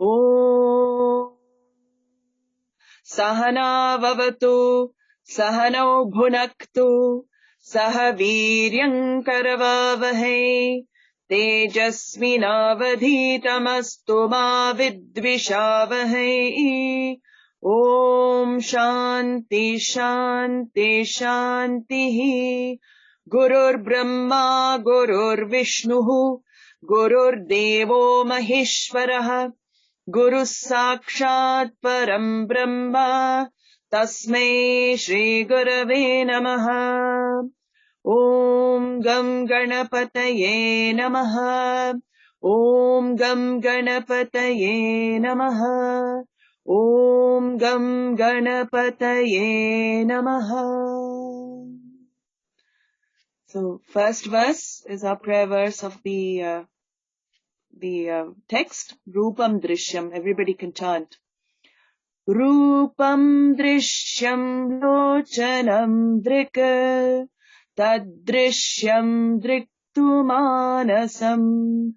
Om Sahana Vavatu Sahano Bhunaktu Saha Viryam Karavavahe Tejasvinavadhitamastu ma vidvishavahe. Om Shanti Shanti Shanti. Gurur Brahma Gurur Vishnu Gurur Devo Maheshwaraha Guru Sakshat Param Brahma Tasmai Shri Gurave Namaha. Om Gam Ganapataye Namaha. Om Gam Ganapataye Namaha. Om Gam Ganapataye Namaha. So, first verse is our prayer verse of the text, Rupam Drishyam. Everybody can chant. Rupam Drishyam Lochanam Drika Tadrishyam Driktumanasam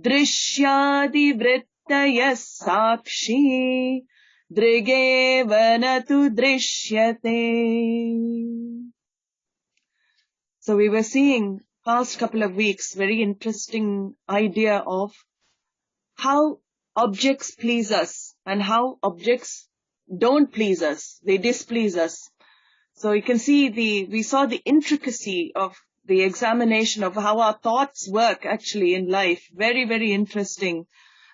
Drishyadi Vrittaya Sakshi Drigevanatu Drishyate. So we were seeing past couple of weeks, very interesting idea of how objects please us and how objects don't please us. They displease us. So you can see we saw the intricacy of the examination of how our thoughts work actually in life. Very, very interesting.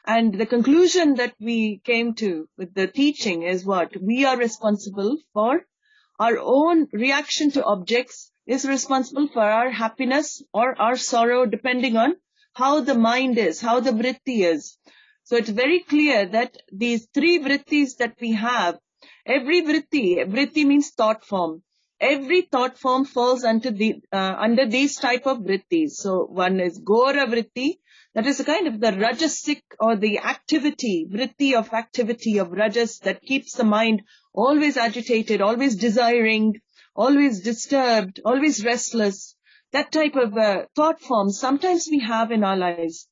And the conclusion that we came to with the teaching is what? We are responsible for our own reaction to objects, is responsible for our happiness or our sorrow, depending on how the mind is, how the vritti is. So it's very clear that these three vrittis that we have, every vritti means thought form. Every thought form falls under these type of vrittis. So one is Gora vritti, that is a kind of the rajasic or the activity, vritti of activity of rajas that keeps the mind always agitated, always desiring, always disturbed, always restless. That type of thought form sometimes we have in our lives.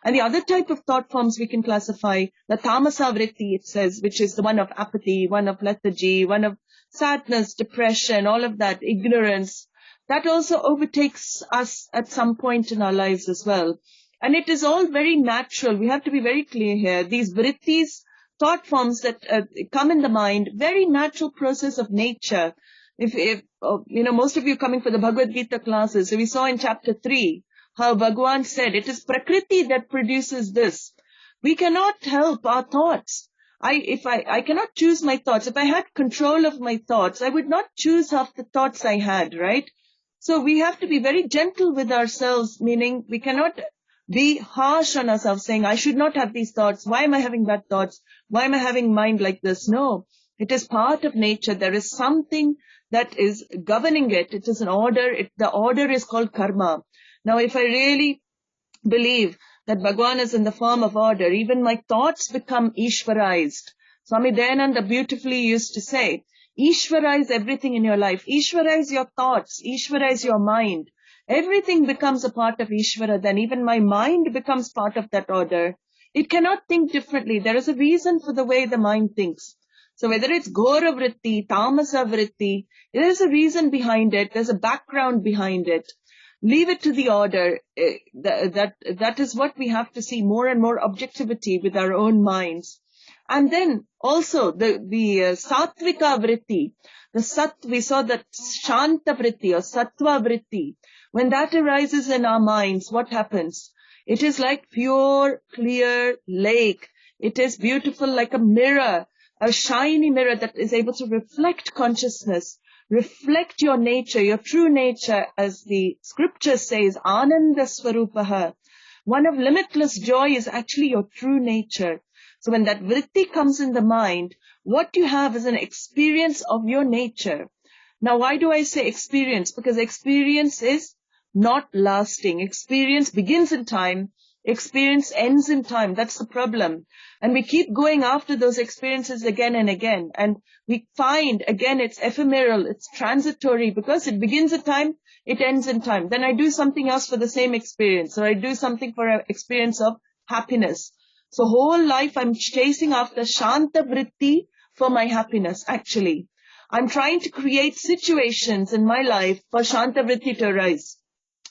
And the other type of thought forms we can classify, the tamasa vritti, it says, which is the one of apathy, one of lethargy, one of sadness, depression, all of that, ignorance. That also overtakes us at some point in our lives as well. And it is all very natural. We have to be very clear here. These vrittis, thought forms that come in the mind, very natural process of nature. If most of you coming for the Bhagavad Gita classes, so we saw in chapter 3, how Bhagavan said, it is Prakriti that produces this. We cannot help our thoughts. I cannot choose my thoughts. If I had control of my thoughts, I would not choose half the thoughts I had, right? So we have to be very gentle with ourselves, meaning we cannot be harsh on ourselves, saying, I should not have these thoughts. Why am I having bad thoughts? Why am I having mind like this? No, it is part of nature. There is something that is governing it. It is an order. The order is called karma. Now, if I really believe that Bhagavan is in the form of order, even my thoughts become Ishvarized. Swami Dayananda beautifully used to say, Ishvarize everything in your life. Ishvarize your thoughts. Ishvarize your mind. Everything becomes a part of Ishvara. Then even my mind becomes part of that order. It cannot think differently. There is a reason for the way the mind thinks. So whether it's Gora vritti, Tamasa vritti, there is a reason behind it. There's a background behind it. Leave it to the order. That is what we have to see, more and more objectivity with our own minds. And then also the Sattvika vritti, we saw that Shanta vritti or Sattva vritti. When that arises in our minds, what happens? It is like pure, clear lake. It is beautiful like a mirror, a shiny mirror that is able to reflect consciousness. Reflect your nature, your true nature, as the scripture says, Ananda Swarupaha. One of limitless joy is actually your true nature. So when that vritti comes in the mind, what you have is an experience of your nature. Now, why do I say experience? Because experience is not lasting. Experience begins in time experience ends in time. That's the problem. And we keep going after those experiences again and again. And we find, again, it's ephemeral, it's transitory, because it begins at time, it ends in time. Then I do something else for the same experience, or I do something for an experience of happiness. So whole life I'm chasing after Shanta Vritti for my happiness, actually. I'm trying to create situations in my life for Shanta Vritti to arise.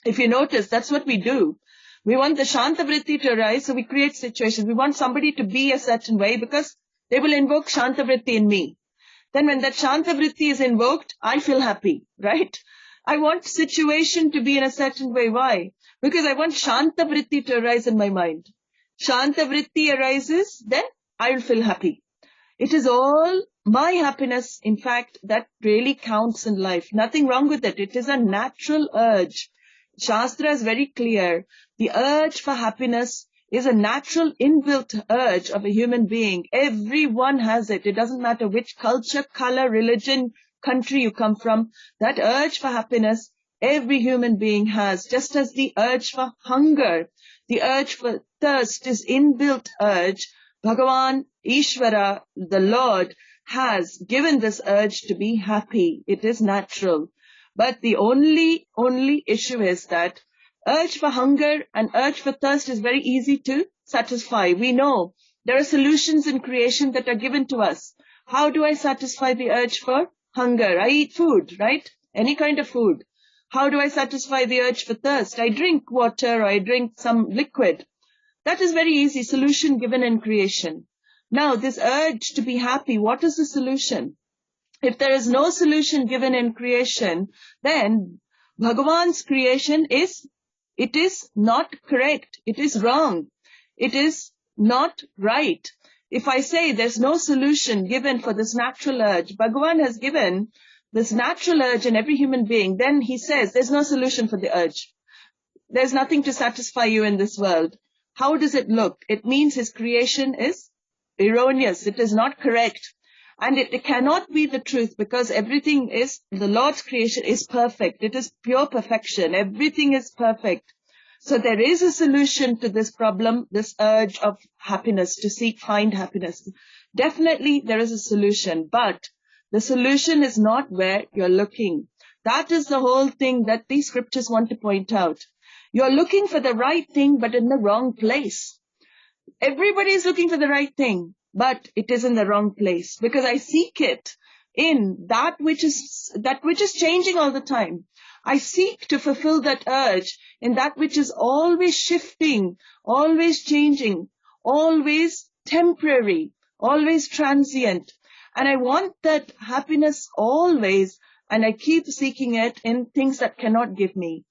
If you notice, that's what we do. We want the Shanta Vritti to arise, so we create situations. We want somebody to be a certain way because they will invoke Shanta Vritti in me. Then when that Shanta Vritti is invoked, I feel happy, right? I want situation to be in a certain way. Why? Because I want Shanta Vritti to arise in my mind. Shanta Vritti arises, then I will feel happy. It is all my happiness, in fact, that really counts in life. Nothing wrong with it. It is a natural urge. Shastra is very clear. The urge for happiness is a natural inbuilt urge of a human being. Everyone has it. It doesn't matter which culture, color, religion, country you come from. That urge for happiness, every human being has. Just as the urge for hunger, the urge for thirst is inbuilt urge. Bhagavan, Ishvara, the Lord, has given this urge to be happy. It is natural. But the only issue is that urge for hunger and urge for thirst is very easy to satisfy. We know there are solutions in creation that are given to us. How do I satisfy the urge for hunger? I eat food, right? Any kind of food. How do I satisfy the urge for thirst? I drink water or I drink some liquid. That is very easy, solution given in creation. Now, this urge to be happy, what is the solution? If there is no solution given in creation, then Bhagavan's creation is not correct. It is wrong. It is not right. If I say there's no solution given for this natural urge, Bhagavan has given this natural urge in every human being, then he says there's no solution for the urge. There's nothing to satisfy you in this world. How does it look? It means his creation is erroneous. It is not correct. And it cannot be the truth because everything is, the Lord's creation is perfect. It is pure perfection. Everything is perfect. So there is a solution to this problem, this urge of happiness, to find happiness. Definitely there is a solution, but the solution is not where you're looking. That is the whole thing that these scriptures want to point out. You're looking for the right thing, but in the wrong place. Everybody is looking for the right thing, but it is in the wrong place because I seek it in that which is changing all the time. I seek to fulfill that urge in that which is always shifting, always changing, always temporary, always transient. And I want that happiness always, and I keep seeking it in things that cannot give me.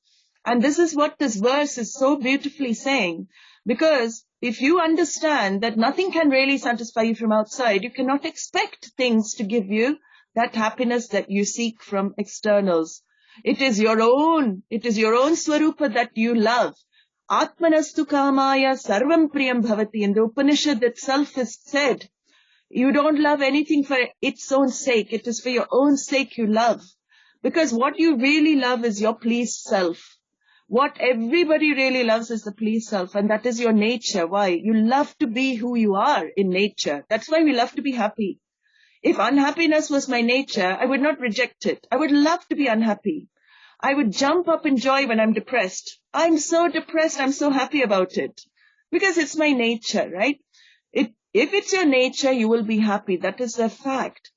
And this is what this verse is so beautifully saying, because if you understand that nothing can really satisfy you from outside, you cannot expect things to give you that happiness that you seek from externals. It is your own swarupa that you love. Atmanastu kamaya sarvam priyam bhavati. In the Upanishad itself is said, you don't love anything for its own sake. It is for your own sake you love. Because what you really love is your pleased self. What everybody really loves is the pleased self, and that is your nature. Why? You love to be who you are in nature. That's why we love to be happy. If unhappiness was my nature, I would not reject it. I would love to be unhappy. I would jump up in joy when I'm depressed. I'm so depressed, I'm so happy about it. Because it's my nature, right? If it's your nature, you will be happy. That is a fact.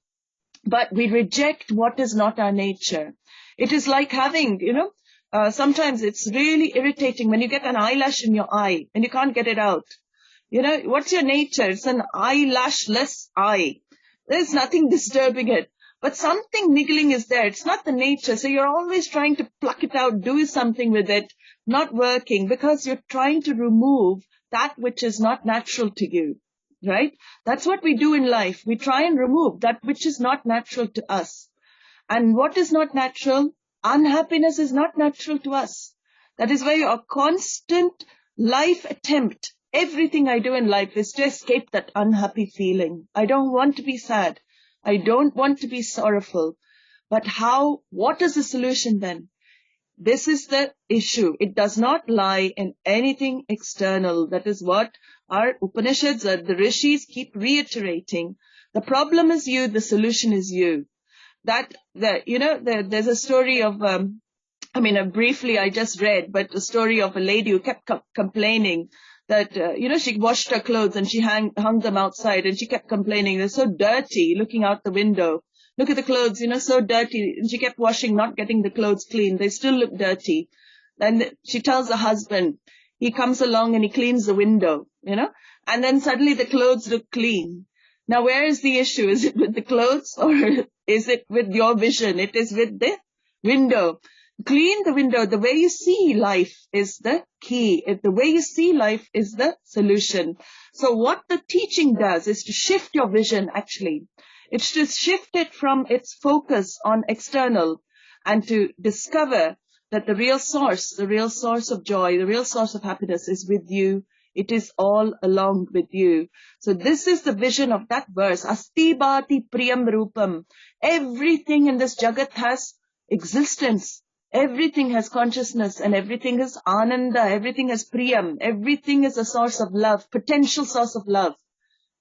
But we reject what is not our nature. It is like having, sometimes it's really irritating when you get an eyelash in your eye and you can't get it out. What's your nature? It's an eyelashless eye. There's nothing disturbing it. But something niggling is there. It's not the nature. So you're always trying to pluck it out, do something with it, not working because you're trying to remove that which is not natural to you. Right? That's what we do in life. We try and remove that which is not natural to us. And what is not natural? Unhappiness is not natural to us. That is why a constant life attempt, everything I do in life is to escape that unhappy feeling. I don't want to be sad. I don't want to be sorrowful. But what is the solution then? This is the issue. It does not lie in anything external. That is what our Upanishads, the Rishis keep reiterating. The problem is you, the solution is you. There's a story of, briefly I just read, but a story of a lady who kept complaining that, she washed her clothes and she hung them outside, and she kept complaining, they're so dirty, looking out the window. Look at the clothes, so dirty. And she kept washing, not getting the clothes clean. They still look dirty. And she tells the husband, he comes along and he cleans the window, and then suddenly the clothes look clean. Now, where is the issue? Is it with the clothes, or is it with your vision? It is with the window. Clean the window. The way you see life is the key. The way you see life is the solution. So what the teaching does is to shift your vision, actually. It's to shift it from its focus on external and to discover that the real source of joy, the real source of happiness is with you. It is all along with you. So this is the vision of that verse. Asti bhati priyam rupam. Everything in this jagat has existence. Everything has consciousness, and everything is ananda. Everything has priyam. Everything is a source of love, potential source of love.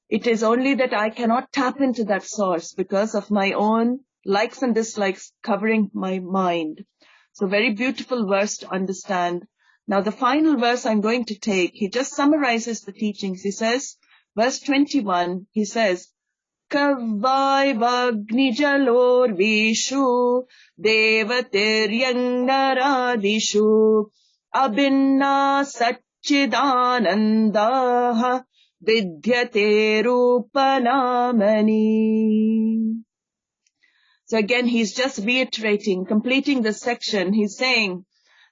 It is only that I cannot tap into that source because of my own likes and dislikes covering my mind. So very beautiful verse to understand. Now the final verse I'm going to take, he just summarizes the teachings. He says, verse 21, he says, Kavai vagni jalor vishu devatiryang naradishu abhinna satchidanandaha vidyate rupanamani. So again, he's just reiterating, completing this section. He's saying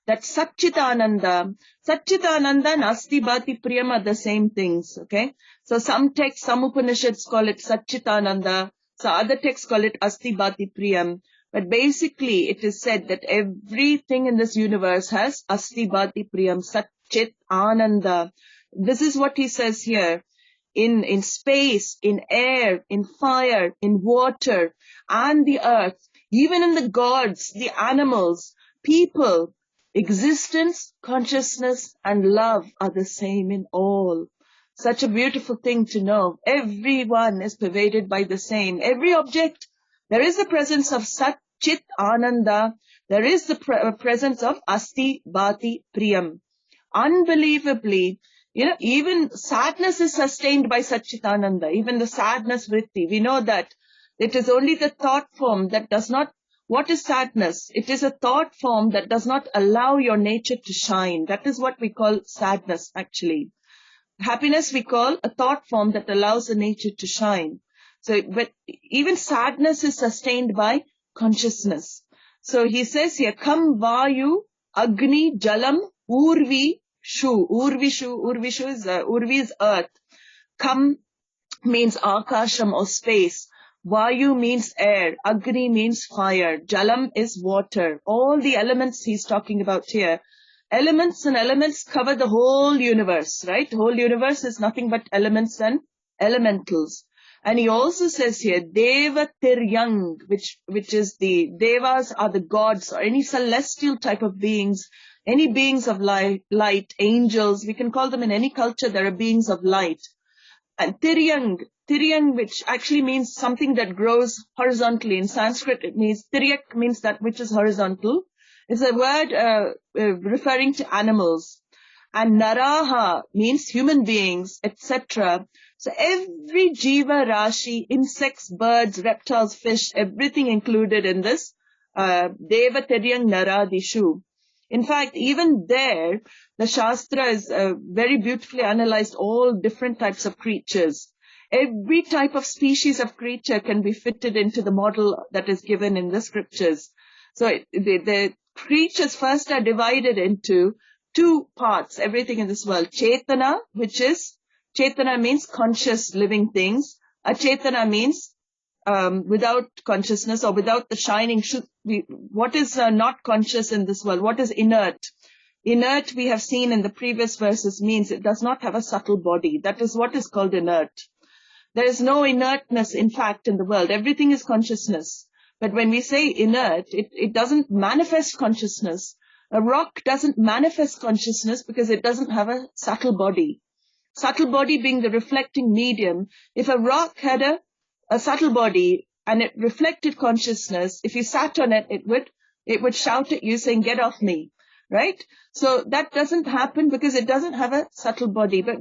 that Satchitananda and Asti Bhati Priyam are the same things, okay? So some texts, some Upanishads call it Satchitananda, so other texts call it Asti Bhati Priyam. But basically, it is said that everything in this universe has Asti Bhati Priyam, Satchit Ananda. This is what he says here. In space, in air, in fire, in water, and the earth, even in the gods, the animals, people, existence, consciousness, and love are the same in all. Such a beautiful thing to know. Everyone is pervaded by the same. Every object, there is the presence of Sat Chit Ananda. There is the presence of Asti Bhati Priyam. Unbelievably, even sadness is sustained by Satchitananda, even the sadness vritti. We know that it is only the thought form that does not. What is sadness? It is a thought form that does not allow your nature to shine. That is what we call sadness, actually. Happiness we call a thought form that allows the nature to shine. So, but even sadness is sustained by consciousness. So he says here, Kam Vayu Agni Jalam Urvi Shu. Urvi is earth. Kam means akasham or space. Vayu means air. Agni means fire. Jalam is water. All the elements he's talking about here. Elements and elements cover the whole universe, right? The whole universe is nothing but elements and elementals. And he also says here, Deva Tiryang, which is the Devas are the gods or any celestial type of beings, any beings of light, angels. We can call them in any culture, there are beings of light. And Tiryang, which actually means something that grows horizontally. In Sanskrit, it means, Tiryak means that which is horizontal. It's a word referring to animals. And Naraha means human beings, etc. So every Jiva Rashi, insects, birds, reptiles, fish, everything included in this Deva Tiryang Naradishu. In fact, even there, the Shastra is very beautifully analyzed all different types of creatures. Every type of species of creature can be fitted into the model that is given in the scriptures. So the creatures first are divided into two parts, everything in this world. Chetana, Chetana means conscious living things. Achetana means without consciousness or without the shining. What is not conscious in this world? What is inert? Inert, we have seen in the previous verses, means it does not have a subtle body. That is what is called inert. There is no inertness, in fact, in the world. Everything is consciousness. But when we say inert, it doesn't manifest consciousness, A rock doesn't manifest consciousness because it doesn't have a subtle body. Subtle body being the reflecting medium. If a rock had a subtle body and it reflected consciousness, if you sat on it, it would shout at you saying, get off me, right? So that doesn't happen because it doesn't have a subtle body. But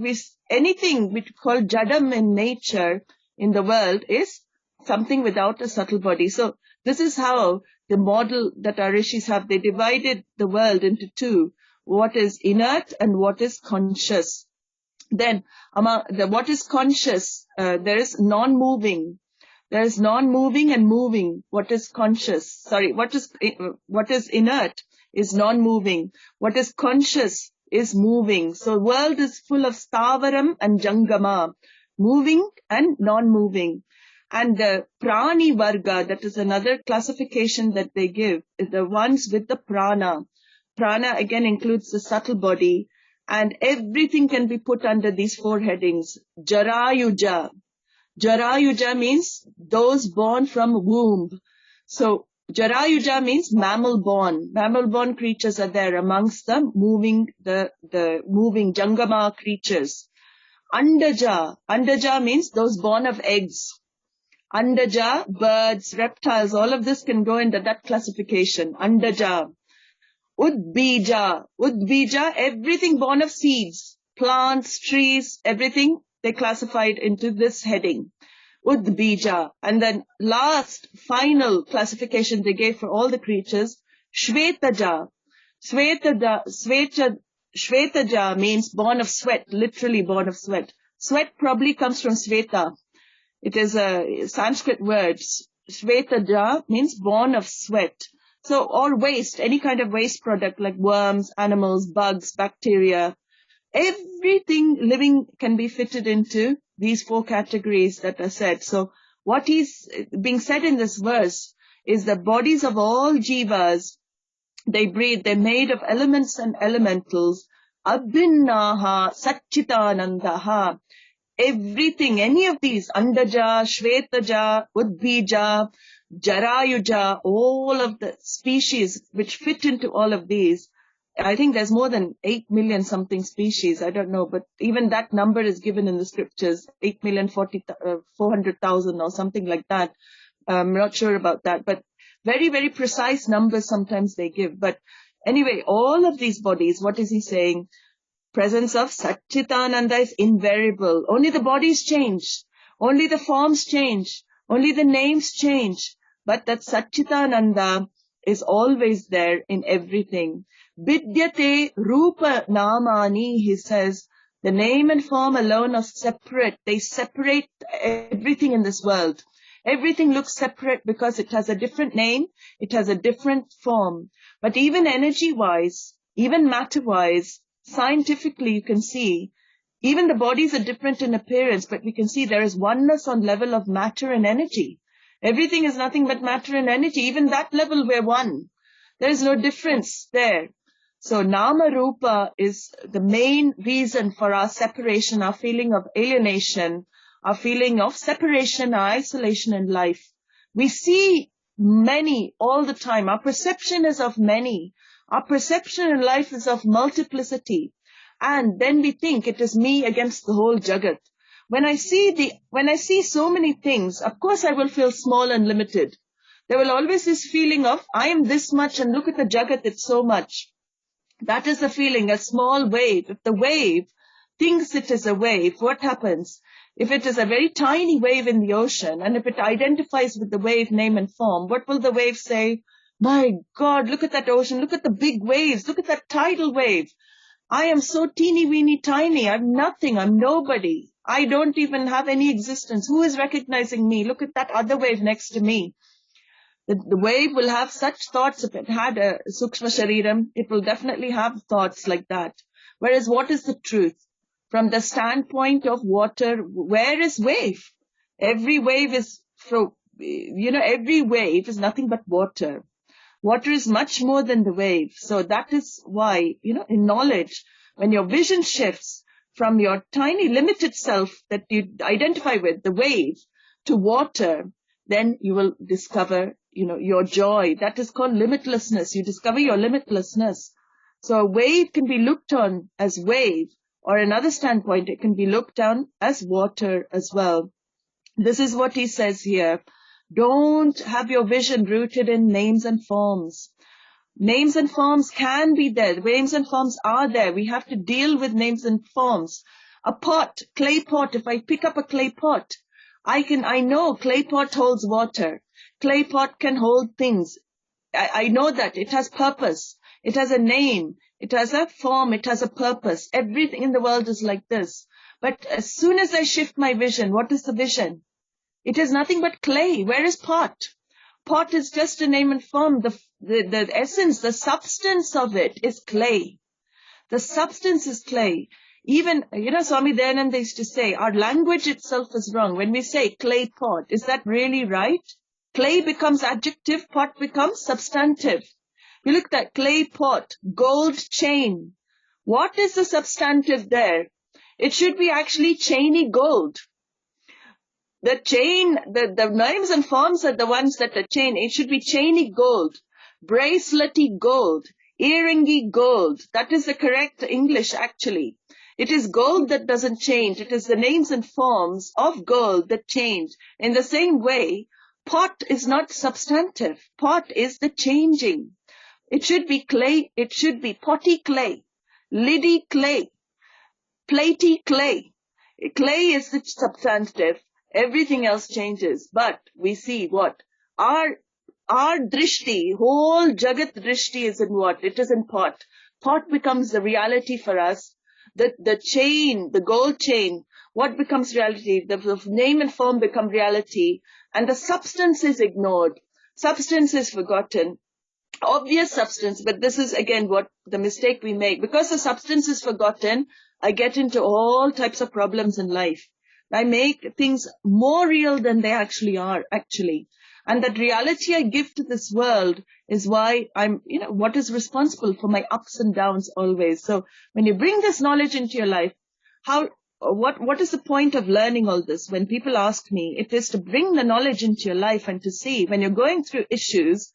anything we call jadam in nature, in the world, is something without a subtle body. So this is how the model that our rishis have, they divided the world into two, what is inert and what is conscious. Then what is conscious, there is non-moving. There is non-moving and moving. What is conscious? What is inert is non-moving. What is conscious is moving. So world is full of stavaram and jangama, moving and non-moving. And the prani varga, that is another classification that they give, is the ones with the prana. Prana again includes the subtle body, and everything can be put under these four headings. Jarayuja. Jarayuja means those born from womb. So Jarayuja means mammal born. Mammal born creatures are there amongst them, moving the moving jangama creatures. Andaja. Andaja means those born of eggs. Andaja, birds, reptiles, all of this can go into that classification. Andaja. Udbija. Udbija, everything born of seeds, plants, trees, everything, they classified into this heading. Udbija. And then last, final classification they gave for all the creatures, Shvetaja. Shvetaja means born of sweat, literally born of sweat. Sweat probably comes from Sveta. It is a Sanskrit word. Shvetaja means born of sweat. So all waste, any kind of waste product like worms, animals, bugs, bacteria, everything living can be fitted into these four categories that are said. So what is being said in this verse is the bodies of all jivas, they breathe, they're made of elements and elementals. Abhinnaha Satchitanandaha. Everything, any of these, Andaja, Shvetaja, Udbija, Jarayuja, all of the species which fit into all of these. I think there's more than 8 million something species. I don't know, but even that number is given in the scriptures, 8,400,000 or something like that. I'm not sure about that, but very, very precise numbers sometimes they give. But anyway, all of these bodies, what is he saying? Presence of Satchitananda is invariable. Only the bodies change. Only the forms change. Only the names change. But that Satchitananda is always there in everything. Vidyate Rupa Namani, he says, the name and form alone are separate. They separate everything in this world. Everything looks separate because it has a different name, it has a different form. But even energy-wise, even matter-wise, scientifically you can see, even the bodies are different in appearance, but we can see there is oneness on level of matter and energy. Everything is nothing but matter and energy. Even that level we're one. There is no difference there. So Nama Rupa is the main reason for our separation, our feeling of alienation, our feeling of separation, our isolation in life. We see many all the time. Our perception is of many. Our perception in life is of multiplicity. And then we think it is me against the whole Jagat. When I see so many things, of course I will feel small and limited. There will always this feeling of, I am this much and look at the Jagat, it's so much. That is the feeling, a small wave. If the wave thinks it is a wave, what happens? If it is a very tiny wave in the ocean, and if it identifies with the wave name and form, what will the wave say? My God, look at that ocean, look at the big waves, look at that tidal wave. I am so teeny weeny tiny, I'm nothing, I'm nobody. I don't even have any existence. Who is recognizing me? Look at that other wave next to me. The wave will have such thoughts. If it had a sukshma shariram, it will definitely have thoughts like that. Whereas what is the truth? From the standpoint of water, where is wave? Every wave is, every wave is nothing but water. Water is much more than the wave. So that is why, in knowledge, when your vision shifts from your tiny limited self that you identify with, the wave, to water, then you will discover, your joy. That is called limitlessness. You discover your limitlessness. So a wave can be looked on as wave, or another standpoint, it can be looked on as water as well. This is what he says here. Don't have your vision rooted in names and forms. Names and forms can be there. Names and forms are there. We have to deal with names and forms. A pot, clay pot, if I pick up a clay pot, I know clay pot holds water. Clay pot can hold things. I know that it has purpose. It has a name. It has a form. It has a purpose. Everything in the world is like this. But as soon as I shift my vision, what is the vision? It is nothing but clay. Where is pot? Pot is just a name and form. The essence, the substance of it is clay. The substance is clay. Even, Swami Dayananda used to say, our language itself is wrong. When we say clay pot, is that really right? Clay becomes adjective, pot becomes substantive. You look at clay pot, gold chain. What is the substantive there? It should be actually chainy gold. The chain, the names and forms are the ones that are chain. It should be chainy gold, bracelety gold, earringy gold. That is the correct English actually. It is gold that doesn't change. It is the names and forms of gold that change. In the same way, pot is not substantive. Pot is the changing. It should be clay. It should be potty clay, liddy clay, platey clay. Clay is the substantive. Everything else changes. But we see what? Our drishti, whole jagat drishti is in what? It is in pot. Pot becomes the reality for us. The chain, the gold chain, what becomes reality? The name and form become reality. And the substance is ignored. Substance is forgotten. Obvious substance, but this is again what the mistake we make. Because the substance is forgotten, I get into all types of problems in life. I make things more real than they actually are, actually. And that reality I give to this world is why I'm, what is responsible for my ups and downs always. So when you bring this knowledge into your life, what is the point of learning all this? When people ask me, it is to bring the knowledge into your life and to see when you're going through issues,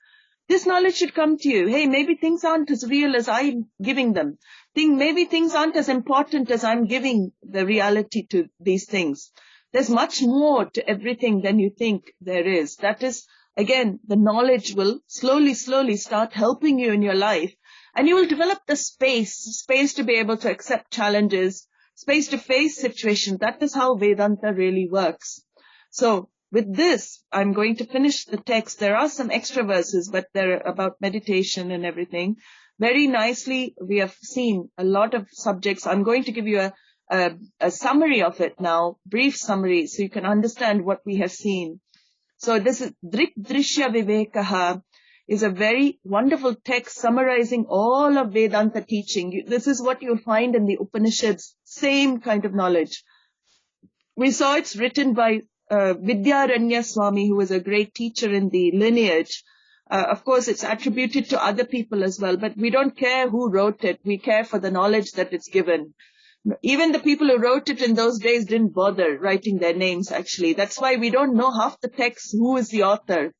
this knowledge should come to you. Hey, maybe things aren't as real as I'm giving them. Maybe things aren't as important as I'm giving the reality to these things. There's much more to everything than you think there is. That is, again, the knowledge will slowly start helping you in your life. And you will develop the space to be able to accept challenges, space to face situations. That is how Vedanta really works. So, with this, I'm going to finish the text. There are some extra verses, but they're about meditation and everything. Very nicely, we have seen a lot of subjects. I'm going to give you a summary of it now, brief summary, so you can understand what we have seen. So this is Drig-Drishya Viveka is a very wonderful text summarizing all of Vedanta teaching. This is what you'll find in the Upanishads, same kind of knowledge. We saw it's written by Vidyaranya Swami, who was a great teacher in the lineage. Of course, it's attributed to other people as well, but we don't care who wrote it. We care for the knowledge that it's given. Even the people who wrote it in those days didn't bother writing their names, actually. That's why we don't know half the text, who is the author.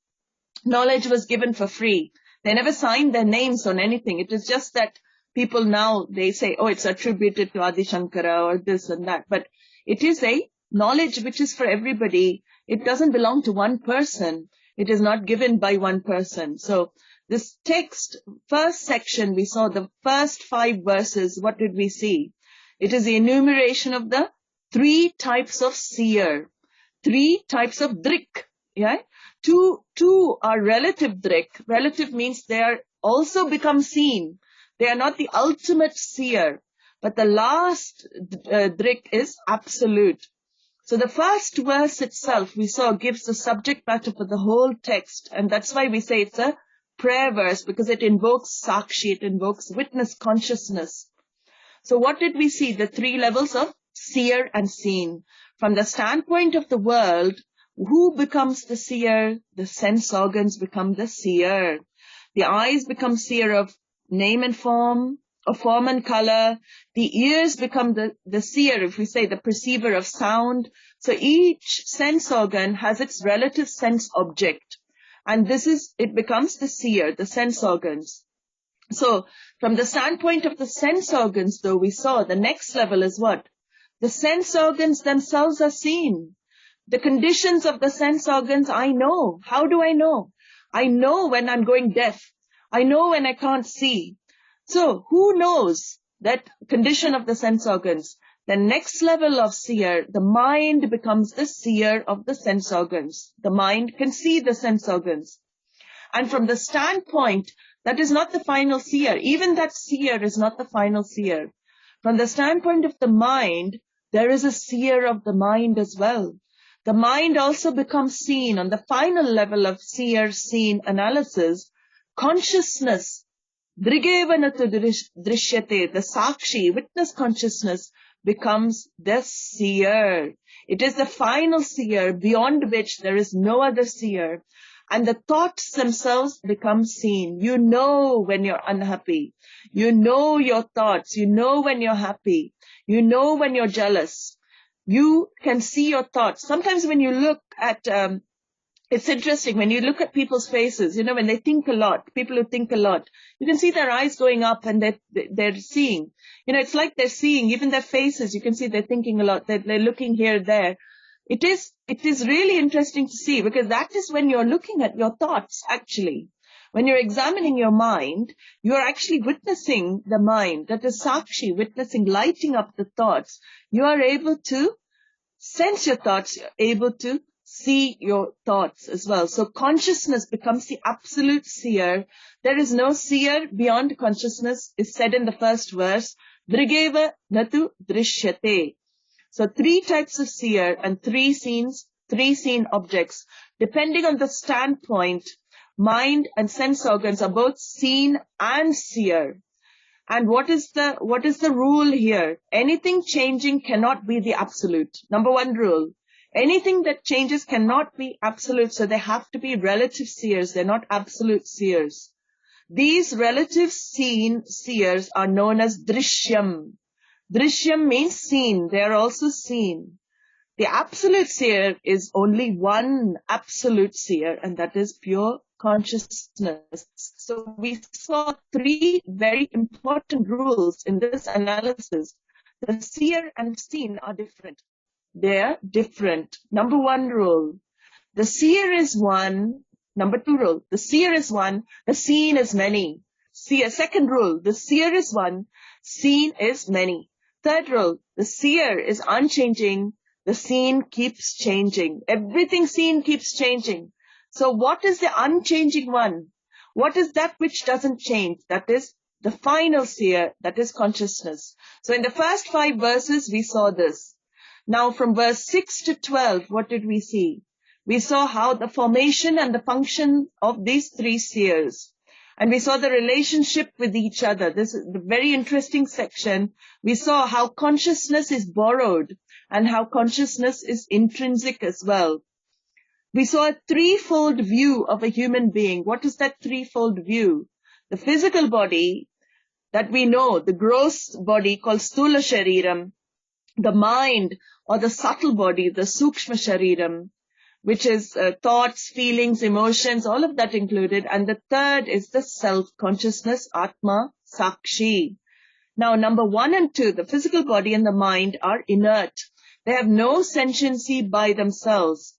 Knowledge was given for free. They never signed their names on anything. It is just that people now, they say, oh, it's attributed to Adi Shankara or this and that. But it is a knowledge which is for everybody. It doesn't belong to one person. It is not given by one person. So this text, first section, we saw the first 5 verses. What did we see? It is the enumeration of the 3 types of seer, 3 types of drik. Yeah, two are relative drik. Relative means they are also become seen. They are not the ultimate seer, but the last drik is absolute. So the first verse itself, we saw, gives the subject matter for the whole text. And that's why we say it's a prayer verse, because it invokes sakshi, it invokes witness consciousness. So what did we see? The 3 levels of seer and seen. From the standpoint of the world, who becomes the seer? The sense organs become the seer. The eyes become seer of name and form, of form and color. The ears become the seer, if we say the perceiver of sound. So each sense organ has its relative sense object. And it becomes the seer, the sense organs. So from the standpoint of the sense organs, though, we saw the next level is what? The sense organs themselves are seen. The conditions of the sense organs, I know. How do I know? I know when I'm going deaf. I know when I can't see. So who knows that condition of the sense organs? The next level of seer, the mind becomes the seer of the sense organs. The mind can see the sense organs. And from the standpoint, that is not the final seer. Even that seer is not the final seer. From the standpoint of the mind, there is a seer of the mind as well. The mind also becomes seen on the final level of seer-seen analysis. Consciousness, Drig-Drishya Viveka, the Sakshi, witness consciousness, becomes the seer. It is the final seer beyond which there is no other seer. And the thoughts themselves become seen. You know when you're unhappy. You know your thoughts. You know when you're happy. You know when you're jealous. You can see your thoughts. Sometimes when you look at, it's interesting, when you look at people's faces, when they think a lot, people who think a lot, you can see their eyes going up and they're seeing. It's like they're seeing, even their faces, you can see they're thinking a lot, they're looking here, there. It is really interesting to see, because that is when you're looking at your thoughts, actually. When you're examining your mind, you're actually witnessing the mind. That is Sakshi, witnessing, lighting up the thoughts. You are able to sense your thoughts, you're able to see your thoughts as well. So consciousness becomes the absolute seer. There is no seer beyond consciousness, is said in the first verse. Drigeva natu drishyate. So 3 types of seer and 3 seen objects. Depending on the standpoint, mind and sense organs are both seen and seer. And what is the rule here? Anything changing cannot be the absolute. Number 1 rule. Anything that changes cannot be absolute, so they have to be relative seers. They're not absolute seers. These relative seen seers are known as drishyam. Drishyam means seen. They are also seen. The absolute seer is only one absolute seer, and that is pure consciousness. So we saw 3 very important rules in this analysis. The seer and seen are different. They are different. Number 1 rule, the seer is one. Number 2 rule, the seer is one, the seen is many. Second rule, the seer is one, seen is many. Third rule, the seer is unchanging, the seen keeps changing. Everything seen keeps changing. So what is the unchanging one? What is that which doesn't change? That is the final seer, that is consciousness. So in the first 5 verses, we saw this. Now from verse 6 to 12, what did we see? We saw how the formation and the function of these 3 seers. And we saw the relationship with each other. This is a very interesting section. We saw how consciousness is borrowed and how consciousness is intrinsic as well. We saw a 3-fold view of a human being. What is that 3-fold view? The physical body that we know, the gross body called Sthula Shariram, the mind or the subtle body, the Sukshma Shariram, which is thoughts, feelings, emotions, all of that included. And the third is the self-consciousness, Atma, Sakshi. Now, number 1 and 2, the physical body and the mind are inert. They have no sentiency by themselves.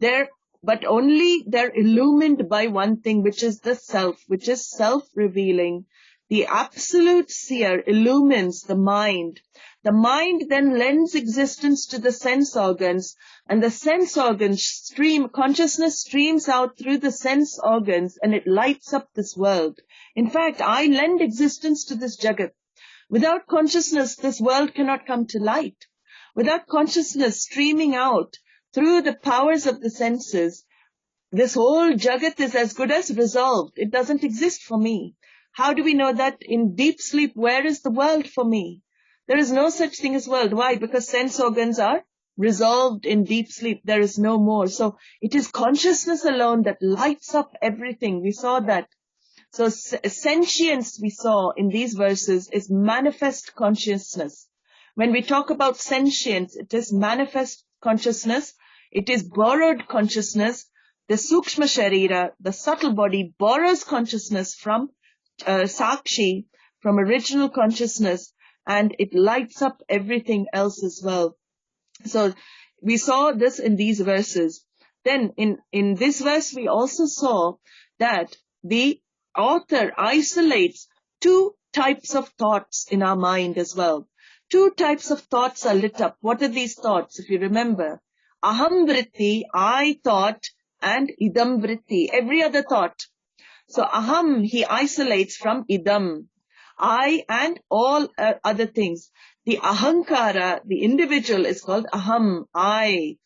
But only they're illumined by one thing, which is the self, which is self-revealing. The absolute seer illumines the mind. The mind then lends existence to the sense organs, and the sense organs consciousness streams out through the sense organs, and it lights up this world. In fact, I lend existence to this jagat. Without consciousness, this world cannot come to light. Without consciousness streaming out through the powers of the senses, this whole jagat is as good as resolved. It doesn't exist for me. How do we know that? In deep sleep, where is the world for me? There is no such thing as world. Why? Because sense organs are resolved in deep sleep. There is no more. So it is consciousness alone that lights up everything. We saw that. So sentience, we saw in these verses, is manifest consciousness. When we talk about sentience, it is manifest consciousness. It is borrowed consciousness. The Sukshma Sharira, the subtle body, borrows consciousness from Sakshi, from original consciousness, and it lights up everything else as well. So we saw this in these verses. Then in this verse we also saw that the author isolates two types of thoughts in our mind as well. Two types of thoughts are lit up. What are these thoughts? If you remember, aham vritti, I thought, and idam vritti, every other thought. So aham, he isolates from idam, I and all other things. The ahankara, the individual, is called aham, I.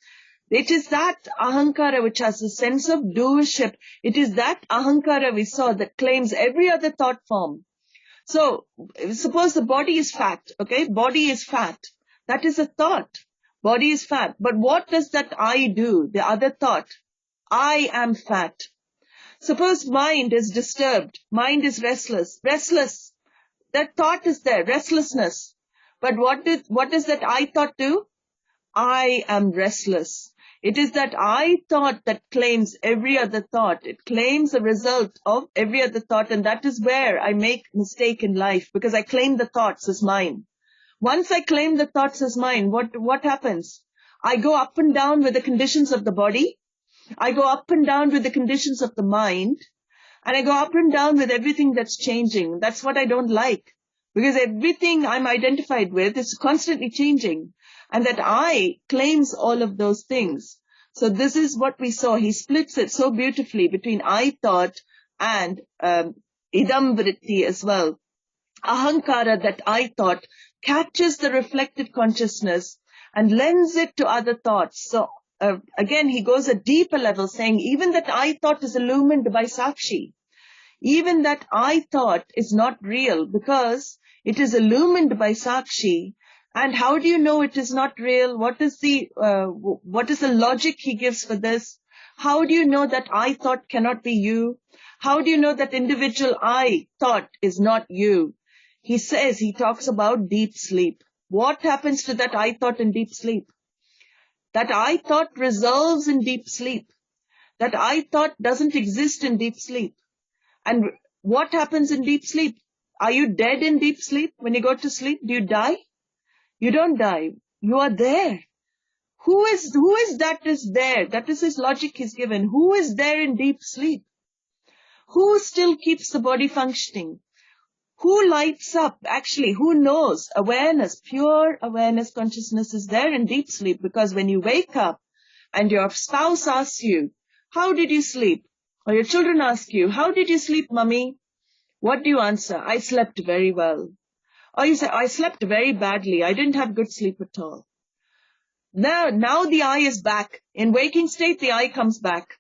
It is that ahankara which has a sense of doership. It is that ahankara we saw that claims every other thought form. So, suppose the body is fat, okay? Body is fat. That is a thought. Body is fat. But what does that I do? The other thought. I am fat. Suppose mind is disturbed. Mind is restless. Restless. That thought is there. Restlessness. But what does that I thought do? I am restless. It is that I thought that claims every other thought. It claims the result of every other thought, and that is where I make mistake in life, because I claim the thoughts as mine. Once I claim the thoughts as mine, what happens? I go up and down with the conditions of the body. I go up and down with the conditions of the mind. And I go up and down with everything that's changing. That's what I don't like. Because everything I'm identified with is constantly changing. And that I claims all of those things. So this is what we saw. He splits it so beautifully between I thought and idam vritti as well. Ahankara, that I thought, catches the reflected consciousness and lends it to other thoughts. So again, he goes a deeper level, saying even that I thought is illumined by Sakshi. Even that I thought is not real because it is illumined by Sakshi. And how do you know it is not real? What is the logic he gives for this? How do you know that I thought cannot be you? How do you know that individual I thought is not you? He talks about deep sleep. What happens to that I thought in deep sleep? That I thought resolves in deep sleep. That I thought doesn't exist in deep sleep. And what happens in deep sleep? Are you dead in deep sleep? When you go to sleep, do you die? You don't die. You are there. Who is that is there? That is his logic he's given. Who is there in deep sleep? Who still keeps the body functioning? Who lights up? Actually, who knows? Awareness, pure awareness consciousness is there in deep sleep, because when you wake up and your spouse asks you, how did you sleep? Or your children ask you, how did you sleep, mummy? What do you answer? I slept very well. Or you say, I slept very badly. I didn't have good sleep at all. Now the I is back. In waking state, the I comes back.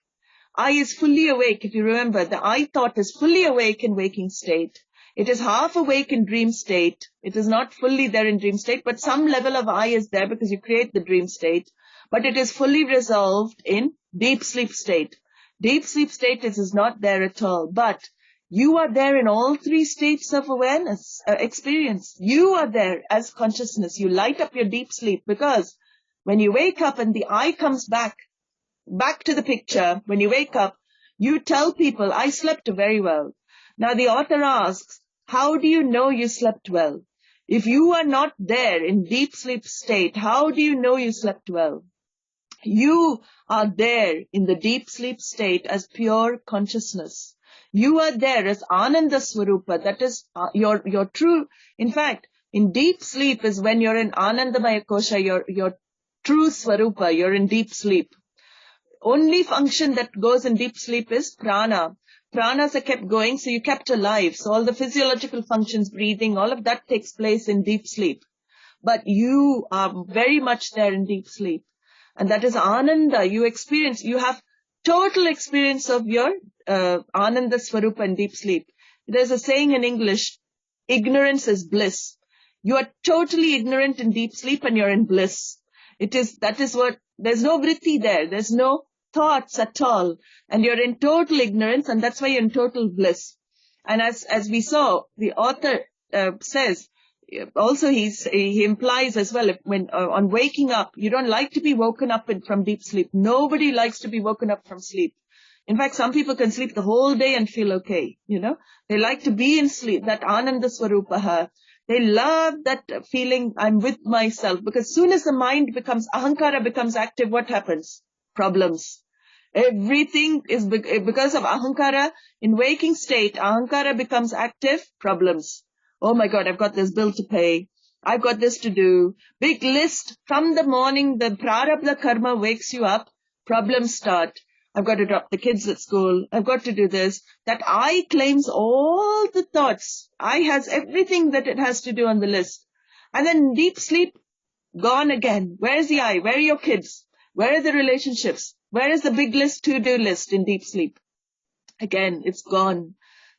I is fully awake. If you remember, the I thought is fully awake in waking state. It is half awake in dream state. It is not fully there in dream state, but some level of I is there because you create the dream state. But it is fully resolved in deep sleep state. Deep sleep state is not there at all. But you are there in all three states of awareness, experience. You are there as consciousness. You light up your deep sleep, because when you wake up and the I comes back to the picture, when you wake up, you tell people, I slept very well. Now the author asks, how do you know you slept well? If you are not there in deep sleep state, how do you know you slept well? You are there in the deep sleep state as pure consciousness. You are there as Ananda Swarupa. That is your true. In fact, in deep sleep is when you're in Anandamaya Kosha, your true Swarupa. You're in deep sleep. Only function that goes in deep sleep is prana. Pranas are kept going, so you kept alive. So all the physiological functions, breathing, all of that takes place in deep sleep. But you are very much there in deep sleep. And that is Ananda. You have total experience of your Ananda Swarupa in deep sleep. There's a saying in English, ignorance is bliss. You are totally ignorant in deep sleep and you're in bliss. There's no vritti there. There's no thoughts at all. And you're in total ignorance, and that's why you're in total bliss. And as we saw, the author says, also he implies as well, when on waking up, you don't like to be woken up from deep sleep. Nobody likes to be woken up from sleep. In fact, some people can sleep the whole day and feel okay, They like to be in sleep, that Ananda Swarupaha. They love that feeling, I'm with myself. Because as soon as the mind Ahankara becomes active, what happens? Problems. Everything is because of Ahankara. In waking state, Ahankara becomes active, problems. Oh my God, I've got this bill to pay. I've got this to do. Big list. From the morning, the prarabdha karma wakes you up, problems start. I've got to drop the kids at school. I've got to do this. That I claims all the thoughts. I has everything that it has to do on the list. And then deep sleep, gone again. Where's the I? Where are your kids? Where are the relationships? Where is the big list, to-do list in deep sleep? Again, it's gone.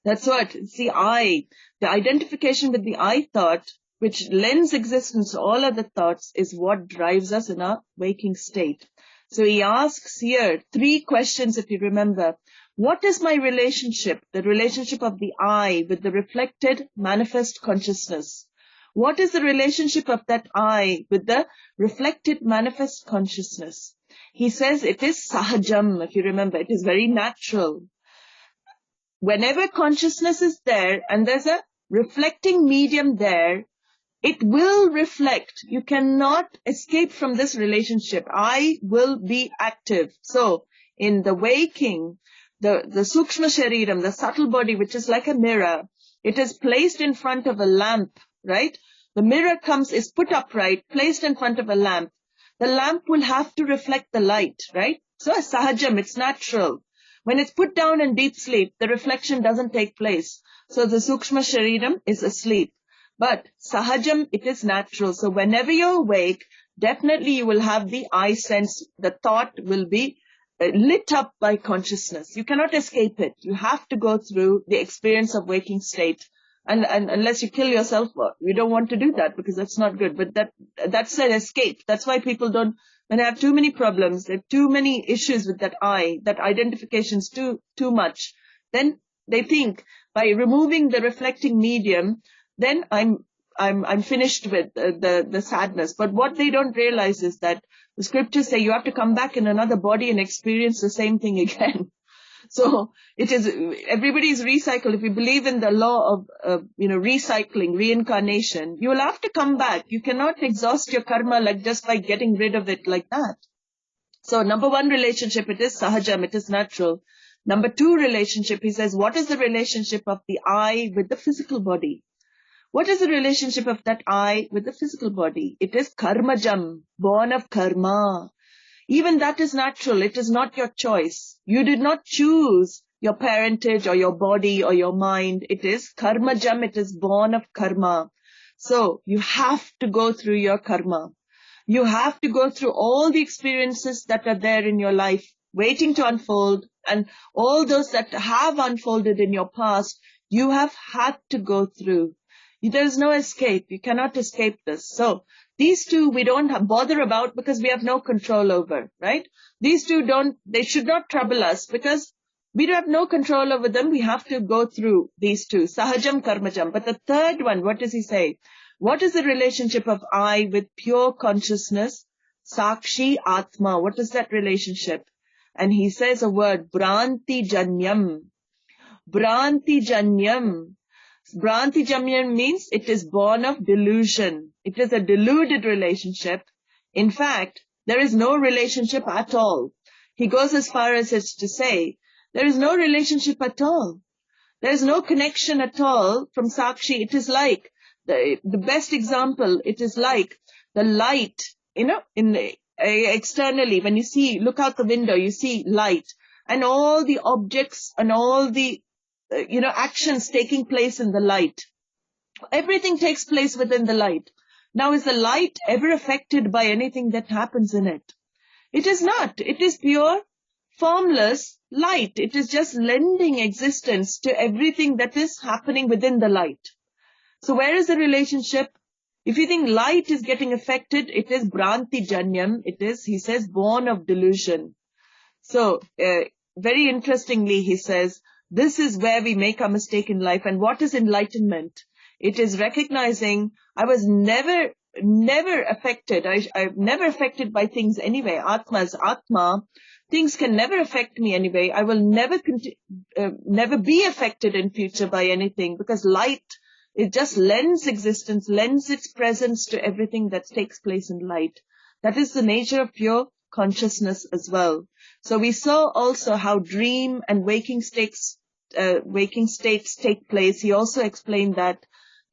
That's what. It's the I. The identification with the I thought, which lends existence to all other thoughts, is what drives us in our waking state. So he asks here 3 questions, if you remember. What is my relationship? The relationship of the I with the reflected manifest consciousness. What is the relationship of that I with the reflected manifest consciousness? He says it is sahajam, if you remember. It is very natural. Whenever consciousness is there and there's a reflecting medium there, it will reflect. You cannot escape from this relationship. I will be active. So, in the waking, the sukshma shariram, the subtle body, which is like a mirror, it is placed in front of a lamp, right? The mirror is put upright, placed in front of a lamp. The lamp will have to reflect the light, right? So, as sahajam, it's natural. When it's put down in deep sleep, the reflection doesn't take place. So, the sukshma shariram is asleep. But sahajam, it is natural. So whenever you're awake, definitely you will have the I sense. The thought will be lit up by consciousness. You cannot escape it. You have to go through the experience of waking state. And unless you kill yourself, well, you don't want to do that because that's not good. But that's an escape. That's why people don't, when they have too many problems, they have too many issues with that I, that identification's too much. Then they think by removing the reflecting medium, then I'm finished with the sadness. But what they don't realize is that the scriptures say you have to come back in another body and experience the same thing again. So everybody is recycled. If you believe in the law of, recycling, reincarnation, you will have to come back. You cannot exhaust your karma like just by getting rid of it like that. So number 1 relationship, it is sahajam, it is natural. Number 2 relationship, he says, what is the relationship of the I with the physical body? What is the relationship of that I with the physical body? It is karmajam, born of karma. Even that is natural. It is not your choice. You did not choose your parentage or your body or your mind. It is karmajam. It is born of karma. So you have to go through your karma. You have to go through all the experiences that are there in your life, waiting to unfold, and all those that have unfolded in your past, you have had to go through. There is no escape. You cannot escape this. So these 2 we don't bother about because we have no control over, right? These 2 they should not trouble us because we have no control over them. We have to go through these 2, sahajam, karmajam. But the 3rd one, what does he say? What is the relationship of I with pure consciousness? Sakshi Atma. What is that relationship? And he says a word, Bhranti Janyam. Bhranti Janyam. Bhranti Janyam means it is born of delusion. It is a deluded relationship. In fact, there is no relationship at all. He goes as far as to say, there is no relationship at all. There is no connection at all from Sakshi. It is like, the best example, it is like the light, externally, when you look out the window, you see light and all the objects and all the actions taking place in the light. Everything takes place within the light. Now, is the light ever affected by anything that happens in it? It is not. It is pure, formless light. It is just lending existence to everything that is happening within the light. So where is the relationship? If you think light is getting affected, it is Bhranti Janyam. It is, he says, born of delusion. So, very interestingly, he says, this is where we make a mistake in life. And what is enlightenment? It is recognizing I was never affected. I'm never affected by things anyway. Atma is Atma. things can never affect me anyway. I will never be affected in future by anything, because light, it just lends existence, lends its presence to everything that takes place in light. That is the nature of pure consciousness as well. So we saw also how dream and waking states take place. He also explained that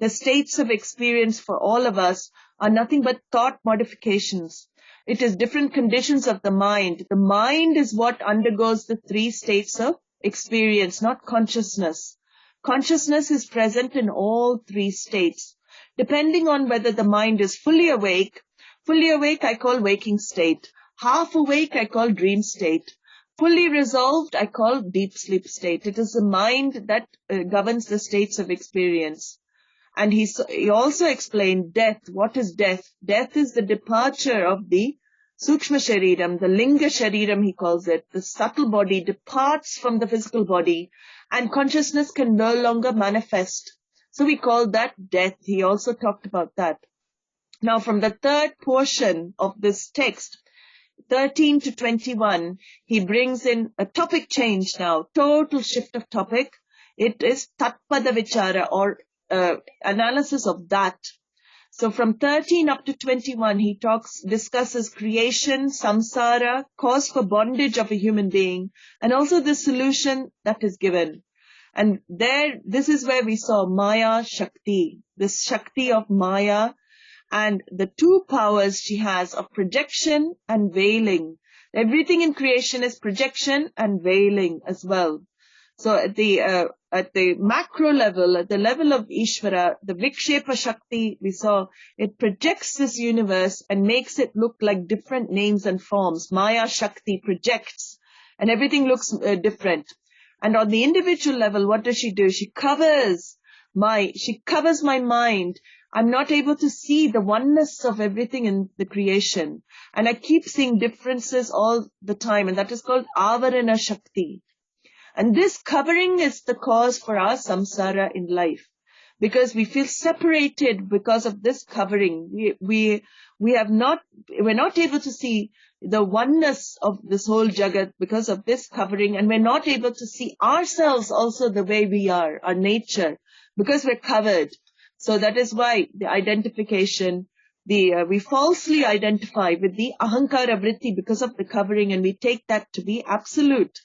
the states of experience for all of us are nothing but thought modifications. It is different conditions of the mind. The mind is what undergoes the three states of experience, not consciousness. Consciousness is present in all three states, depending on whether the mind is fully awake. Fully awake I call waking state. Half awake I call dream state. Fully resolved I call deep sleep state. It is the mind that governs the states of experience. And he also explained death. What is death? Death is the departure of the Sukshma Shariram, the Linga Shariram he calls it. The subtle body departs from the physical body and consciousness can no longer manifest. So we call that death. He also talked about that. Now from the third portion of this text, 13 to 21, he brings in a topic change now, total shift of topic. It is Tatpada Vichara, or analysis of that. So from 13 up to 21, he discusses creation, samsara, cause for bondage of a human being, and also the solution that is given. And this is where we saw Maya Shakti, this Shakti of Maya, and the two powers she has of projection and veiling. Everything in creation is projection and veiling as well. So at the macro level, at the level of Ishvara, the Vikshepa Shakti we saw, it projects this universe and makes it look like different names and forms. Maya Shakti projects and everything looks different. And on the individual level, what does she do? She covers my mind. I'm not able to see the oneness of everything in the creation. And I keep seeing differences all the time, and that is called Avarana Shakti. And this covering is the cause for our samsara in life, because we feel separated because of this covering. We're not able to see the oneness of this whole jagat because of this covering, and we're not able to see ourselves also the way we are, our nature, because we're covered. So that is why the identification, we falsely identify with the ahankara vritti because of the covering, and we take that to be absolute.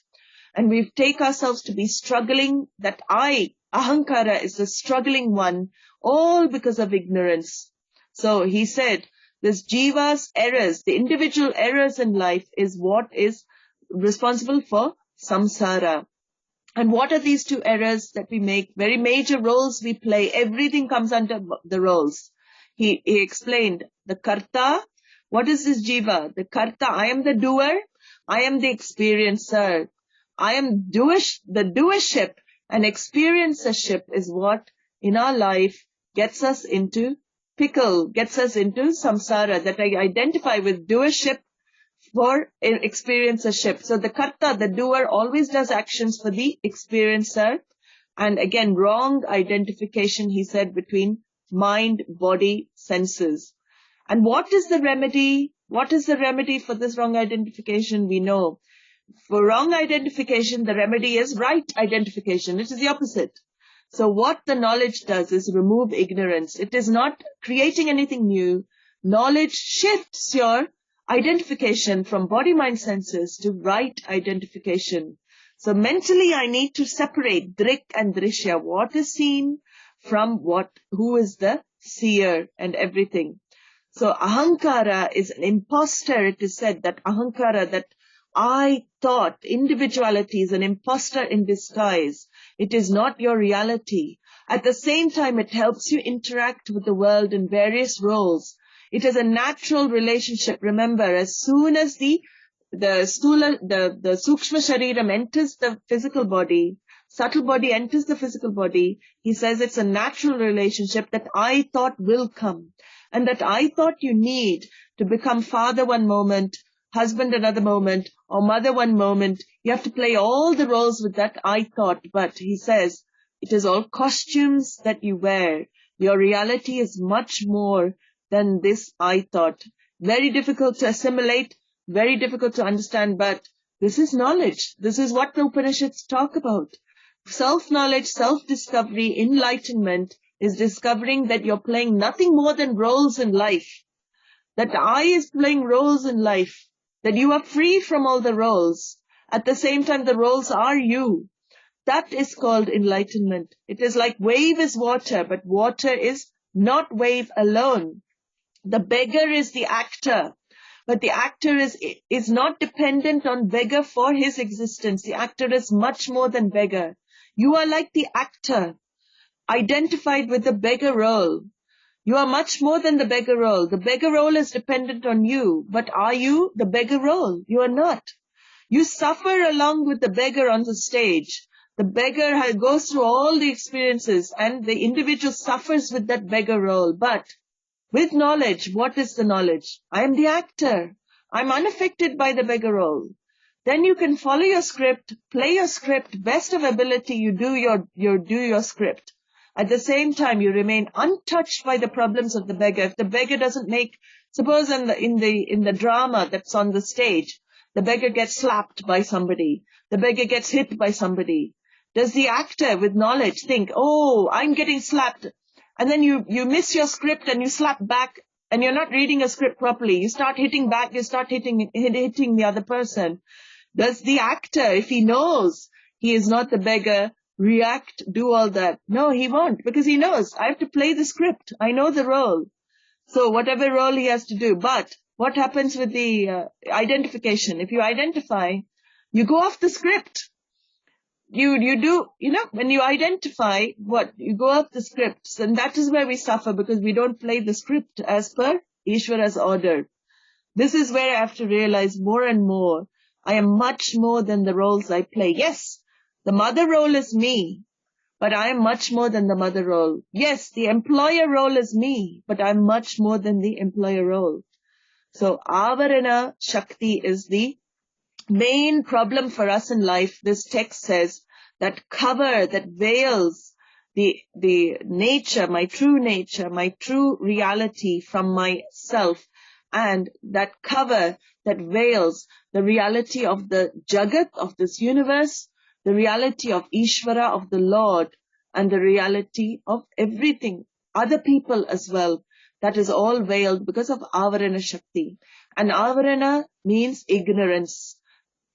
And we take ourselves to be struggling, that ahankara is the struggling one, all because of ignorance. So he said, this jiva's errors, the individual errors in life is what is responsible for samsara. And what are these two errors that we make? Very major roles we play. Everything comes under the roles. He explained the karta. What is this jiva? The karta, I am the doer. I am the experiencer. I am the doership, and experiencership is what in our life gets us into pickle, gets us into samsara, that I identify with doership for experiencership. So the karta, the doer, always does actions for the experiencer. And again, wrong identification, he said, between mind, body, senses. And what is the remedy? What is the remedy for this wrong identification? We know. For wrong identification, the remedy is right identification. It is the opposite. So what the knowledge does is remove ignorance. It is not creating anything new. Knowledge shifts your identification from body, mind, senses to right identification. So mentally I need to separate Drik and Drishya. What is seen from what, who is the seer and everything. So ahankara is an imposter. It is said that ahankara, that I thought, individuality is an imposter in disguise. It is not your reality. At the same time, it helps you interact with the world in various roles. It is a natural relationship. Remember, as soon as the sukshma shariram enters the physical body, subtle body enters the physical body, he says it's a natural relationship that I thought will come, and that I thought you need to become father one moment, husband another moment, or mother one moment. You have to play all the roles with that I thought. But he says, it is all costumes that you wear. Your reality is much more than this I thought. Very difficult to assimilate, very difficult to understand, but This is knowledge. This is what the Upanishads talk about. Self-knowledge, self-discovery, enlightenment is discovering that you're playing nothing more than roles in life. That I is playing roles in life. That you are free from all the roles. At the same time, the roles are you. That is called enlightenment. It is like wave is water, but water is not wave alone. The beggar is the actor, but the actor is not dependent on beggar for his existence. The actor is much more than beggar. You are like the actor, identified with the beggar role. You are much more than the beggar role. The beggar role is dependent on you, but are you the beggar role? You are not. You suffer along with the beggar on the stage. The beggar goes through all the experiences and the individual suffers with that beggar role. But with knowledge, what is the knowledge? I am the actor. I'm unaffected by the beggar role. Then you can follow your script, play your script, best of ability, you do your script. At the same time, you remain untouched by the problems of the beggar. If the beggar doesn't make, suppose in the drama that's on the stage, the beggar gets slapped by somebody, the beggar gets hit by somebody. Does the actor with knowledge think, oh, I'm getting slapped? And then you miss your script and you slap back and you're not reading a script properly. You start hitting back, you start hitting the other person. Does the actor, if he knows he is not the beggar, react, do all that? No, he won't, because he knows, I have to play the script. I know the role. So whatever role he has to do. But what happens with the identification? If you identify, you go off the script. You do, when you identify you go off the scripts, and that is where we suffer, because we don't play the script as per Ishvara's order. This is where I have to realize more and more, I am much more than the roles I play. Yes, the mother role is me, but I am much more than the mother role. Yes, the employer role is me, but I'm much more than the employer role. So, Avarana Shakti is the main problem for us in life. This text says that cover, that veils the nature, my true reality from myself, and that cover, that veils the reality of the Jagat, of this universe, the reality of Ishvara, of the Lord, and the reality of everything, other people as well. That is all veiled because of Avarana Shakti. And Avarana means ignorance.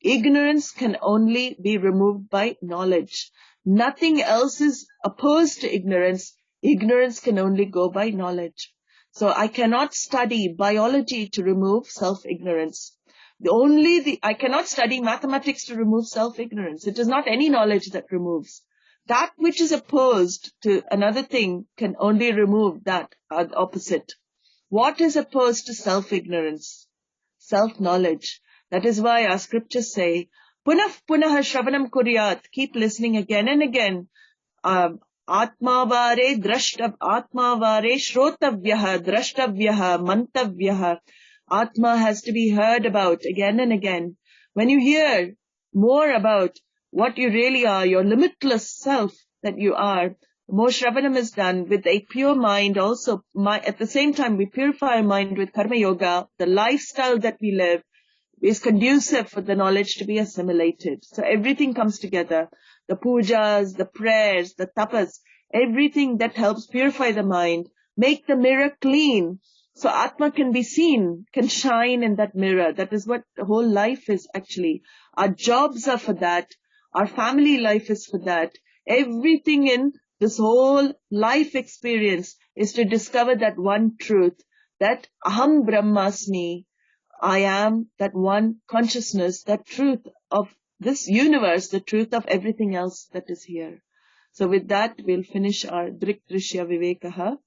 Ignorance can only be removed by knowledge. Nothing else is opposed to ignorance. Ignorance can only go by knowledge. So I cannot study biology to remove self-ignorance. I cannot study mathematics to remove self-ignorance. It is not any knowledge that removes. That which is opposed to another thing can only remove that opposite. What is opposed to self-ignorance? Self-knowledge. That is why our scriptures say, Punah punah shravanam kuryat. Keep listening again and again. Atmavare shrotavyaha drashtavyaha mantavyaha. Atma has to be heard about again and again. When you hear more about what you really are, your limitless self that you are, more shravanam is done with a pure mind. Also, at the same time, we purify our mind with karma yoga. The lifestyle that we live is conducive for the knowledge to be assimilated. So everything comes together. The pujas, the prayers, the tapas, everything that helps purify the mind, make the mirror clean. So Atma can be seen, can shine in that mirror. That is what the whole life is actually. Our jobs are for that. Our family life is for that. Everything in this whole life experience is to discover that one truth, that Aham Brahmasmi, I am that one consciousness, that truth of this universe, the truth of everything else that is here. So with that, we'll finish our Drig-Drishya Viveka.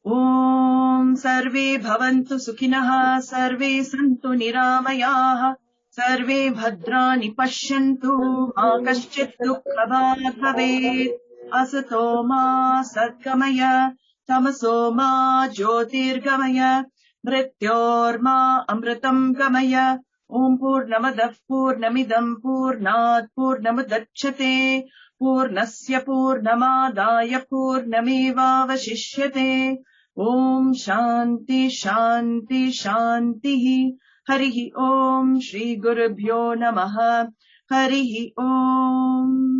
Om Sarve Bhavantu Sukhinaha Sarve Santu Niramayaha Sarve Bhadrani Pashyantu Ma Kaschit Dukkhabhat Bhavet Asato Ma Satgamaya Tamaso Ma Jyotirgamaya Mrityorma Amritam Gamaya Om Purnamadav Purnamidam Purnat Purnamudachyate Purnasya Purnamadaya Purnamevavashishyate Om Shanti Shanti Shanti Harihi Om. Shri Gurubhyo Namaha. Harihi Om.